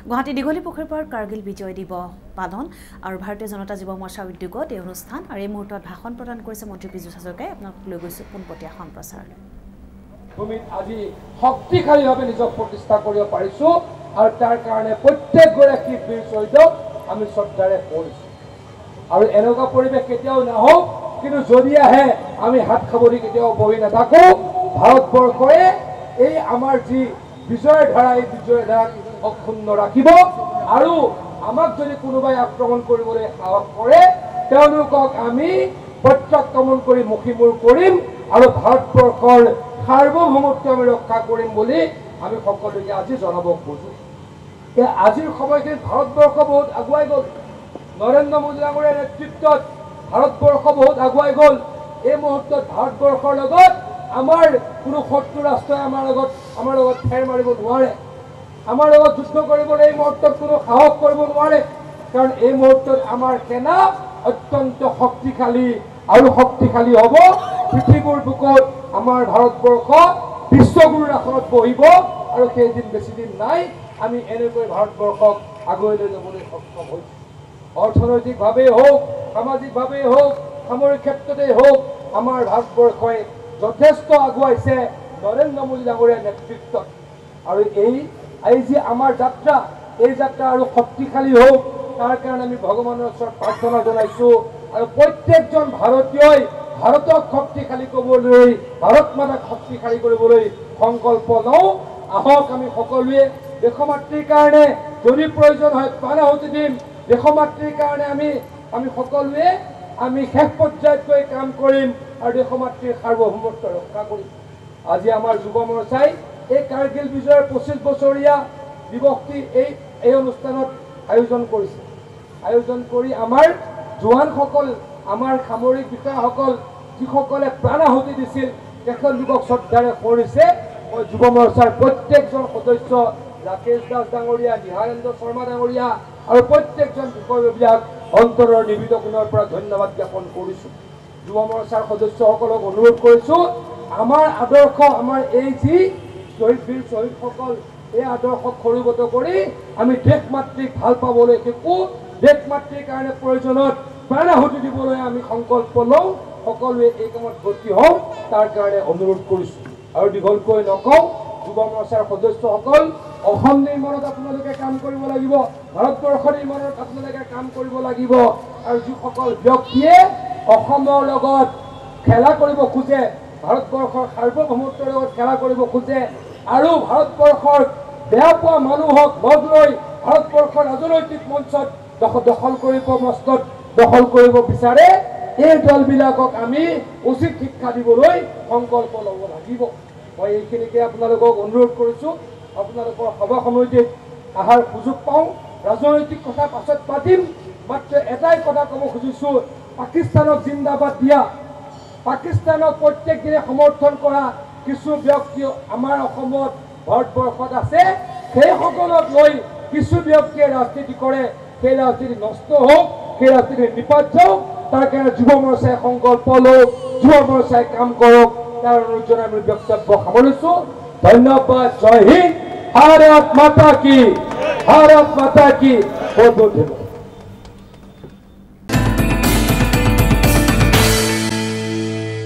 গুৱাহাটী দীঘলীপুখুৰীৰ পৰা কাৰ্গিল বিজয় দিৱস পালন আৰু ভাৰতীয় জনতা যুৱ মৰ্চাৰ উদ্যোগত এই অনুষ্ঠান আৰু এই মুহূৰ্তত ভাষণ প্ৰদান কৰিছে মন্ত্ৰী পীযুষ হাজৰিকাই। আপোনাক লৈ গৈছো পোনপটীয়া সম্প্ৰচাৰলৈ। ভূমিত আজি শক্তিশালীভাৱে নিজক প্ৰতিষ্ঠা কৰিব পাৰিছো আৰু তাৰ কাৰণে প্ৰত্যেকগৰাকী বীৰ শ্বহীদক আমি শ্ৰদ্ধাৰে কৰিছো আৰু এনেকুৱা পৰিৱেশ কেতিয়াও নাহক, কিন্তু যদি আহে আমি হাত খাবৰি কেতিয়াও বহি নাথাকো। ভাৰতবৰ্ষৰে এই আমাৰ যি বিজয়ৰ ধাৰা, এই বিজয়ৰ ধাৰাক অক্ষুণ্ণ ৰাখিব আৰু আমাক যদি কোনোবাই আক্ৰমণ কৰিবলৈ সাহস কৰে তেওঁলোকক আমি প্ৰত্যাক্ৰমণ কৰি মুখিমূৰ কৰিম আৰু ভাৰতবৰ্ষৰ সাৰ্বভৌমত্ব আমি ৰক্ষা কৰিম বুলি আমি সকলোকে আজি জনাব খোজো। আজিৰ সময়খিনিত ভাৰতবৰ্ষ বহুত আগুৱাই গ'ল। নৰেন্দ্ৰ মোদী ডাঙৰীয়াৰ নেতৃত্বত ভাৰতবৰ্ষ বহুত আগুৱাই গ'ল। এই মুহূৰ্তত ভাৰতবৰ্ষৰ লগত আমাৰ কোনো শত্ৰু ৰাষ্ট্ৰই আমাৰ লগত ফেৰ মাৰিব নোৱাৰে। আমাৰ লগত যুদ্ধ কৰিবলৈ এই মুহূৰ্তত কোনো সাহস কৰিব নোৱাৰে, কাৰণ এই মুহূৰ্তত আমাৰ সেনা অত্যন্ত শক্তিশালী আৰু শক্তিশালী হ'ব। পৃথিৱীৰ বুকুত আমাৰ ভাৰতবৰ্ষ বিশ্বগুৰুৰ আসনত বহিব আৰু সেইদিন বেছিদিন নাই। আমি এনেকৈ ভাৰতবৰ্ষক আগুৱাই লৈ যাবলৈ সক্ষম হৈছোঁ। অৰ্থনৈতিকভাৱেই হওক, সামাজিকভাৱেই হওক, সামৰিক ক্ষেত্ৰতেই হওক আমাৰ ভাৰতবৰ্ষই যথেষ্ট আগুৱাইছে নৰেন্দ্ৰ মোদী ডাঙৰীয়াৰ নেতৃত্বত। আৰু এই যি আমাৰ যাত্ৰা, এই যাত্ৰা আৰু শক্তিশালী হওক, তাৰ কাৰণে আমি ভগৱানৰ ওচৰত প্ৰাৰ্থনা জনাইছোঁ আৰু প্ৰত্যেকজন ভাৰতীয়ই ভাৰতক শক্তিশালী কৰিবলৈ, ভাৰত মাতাক শক্তিশালী কৰিবলৈ সংকল্প লওঁ। আহক আমি সকলোৱে দেশমাতৃৰ কাৰণে যদি প্ৰয়োজন হয় প্ৰাণ আহুতি দিম। দেশমাতৃৰ কাৰণে আমি সকলোৱে শেষ পৰ্যায়ত গৈ কাম কৰিম আৰু দেশমাতৃৰ সাৰ্বভৌমত্ব ৰক্ষা কৰিম। আজি আমাৰ যুৱ মৰ্চাই এই কাৰ্গিল বিজয়ৰ 25 বছৰীয়া দিৱসটি এই অনুষ্ঠানত আয়োজন কৰিছে। আয়োজন কৰি আমাৰ জোৱানসকল, আমাৰ সামৰিক বিষয়াসকল যিসকলে প্ৰাণ আহুতি দিছিল তেখেতলোকক শ্ৰদ্ধাৰে কৰিছে। মই যুৱ মৰ্চাৰ প্ৰত্যেকজন সদস্য, ৰাকেশ দাস ডাঙৰীয়া, নিহাৰেন্দ্ৰ শৰ্মা ডাঙৰীয়া আৰু প্ৰত্যেকজন বিষয়ববীয়াক অন্তৰৰ নিবিড় কোণৰ পৰা ধন্যবাদ জ্ঞাপন কৰিছোঁ। যুৱ মৰ্চাৰ সদস্যসকলক অনুৰোধ কৰিছোঁ, আমাৰ আদৰ্শ, আমাৰ এই যি বীৰ শ্বহীদসকল, এই আদৰ্শক সৰুগত কৰি আমি দেশ মাতৃক ভাল পাবলৈ শিকোঁ। দেশ মাতৃৰ কাৰণে প্ৰয়োজনত প্ৰাণ আহুতি দিবলৈ আমি সংকল্প লওঁ। সকলোৱে এই কামত ভৰ্তি হওঁ, তাৰ কাৰণে অনুৰোধ কৰিছোঁ। আৰু দীঘলকৈ নকওঁ, যুৱ মৰ্চাৰ সদস্যসকল, অসম নিৰ্মাণত আপোনালোকে কাম কৰিব লাগিব, ভাৰতবৰ্ষ নিৰ্মাণত আপোনালোকে কাম কৰিব লাগিব। আৰু যিসকল ব্যক্তিয়ে অসমৰ লগত খেলা কৰিব খোজে, ভাৰতবৰ্ষৰ সাৰ্বভৌমত্বৰ লগত খেলা কৰিব খোজে আৰু ভাৰতবৰ্ষৰ বেয়া পোৱা মানুহক লগ লৈ ভাৰতবৰ্ষৰ ৰাজনৈতিক মঞ্চত দখল কৰিব, মস্তত দখল কৰিব বিচাৰে, এই দলবিলাকক আমি উচিত শিক্ষা দিবলৈ সংকল্প ল'ব লাগিব। মই এইখিনিকে আপোনালোকক অনুৰোধ কৰিছোঁ। আপোনালোকৰ সভা সমিতিত অহাৰ সুযোগ পাওঁ, ৰাজনৈতিক কথা পাছত পাতিম। মাত্ৰ এটাই কথা ক'ব খুজিছোঁ, পাকিস্তানক জিন্দাবাদ দিয়া, পাকিস্তানক প্ৰত্যেক দিনে সমৰ্থন কৰা কিছু ব্যক্তি আমাৰ অসমত, ভাৰতবৰ্ষত আছে। সেইসকলক লৈ কিছু ব্যক্তিয়ে ৰাজনীতি কৰে। সেই ৰাজনীতি নষ্ট হওক, সেই ৰাজনীতি নিপাত যাওক, তাৰ কাৰণে যুৱ মৰ্চাই সংকল্প লওক, যুৱ মৰ্চাই কাম কৰক। তাৰ অনুৰোধ জনাই আমি বক্তব্য সামৰিছোঁ। ধন্যবাদ। জয় হিন্দ। ভাৰত মাতা কি, ভাৰত মাতা কি। বহুত বহুত ধন্যবাদ।